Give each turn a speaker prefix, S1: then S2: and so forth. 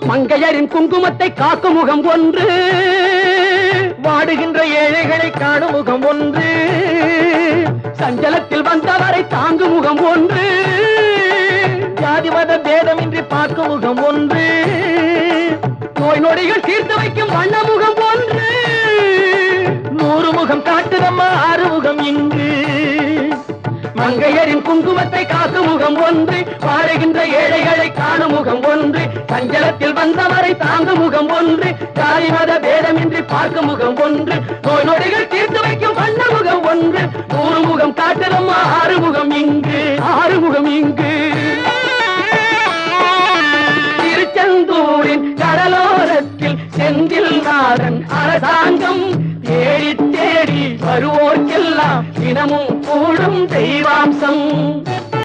S1: மங்கையரின் குங்குமத்தை காக்கும் முகம் ஒன்று, வாடுகின்ற ஏழைகளை காணும் முகம் ஒன்று, சஞ்சலத்தில் வந்தவரை தாங்கும் முகம் ஒன்று, ஜாதி மத பேதமின்றி பார்க்கும் முகம் ஒன்று, நோய் நொடிகள் தீர்த்து வைக்கும் வண்ண முகம் ஒன்று, 100 முகம் காட்டுதம்மா 6 முகம் இங்கு. மங்கையரின் குங்குமத்தை காக்கும் முகம் ஒன்று, வாழுகின்ற ஏழைகளை காணும் முகம் ஒன்று, சஞ்சலத்தில் வந்தவரை தாங்கும் முகம் ஒன்று, ஜாதி மத பேதமின்றி பார்க்கும் முகம் ஒன்று, நோய் நொடிகள் தீர்த்து வைக்கும் வண்ண முகம் ஒன்று, 100 முகம் காட்டுதம்மா 6 முகம் இங்கு, 6 முகம் இங்கு. திருச்செந்தூரின் கடலோரத்தில் செந்தில் நாதன் அரசாங்கம் தேடி தேடி வருவோர்க்கெல்லாம் தினமும் கூடும் தெய்வாம்சம்.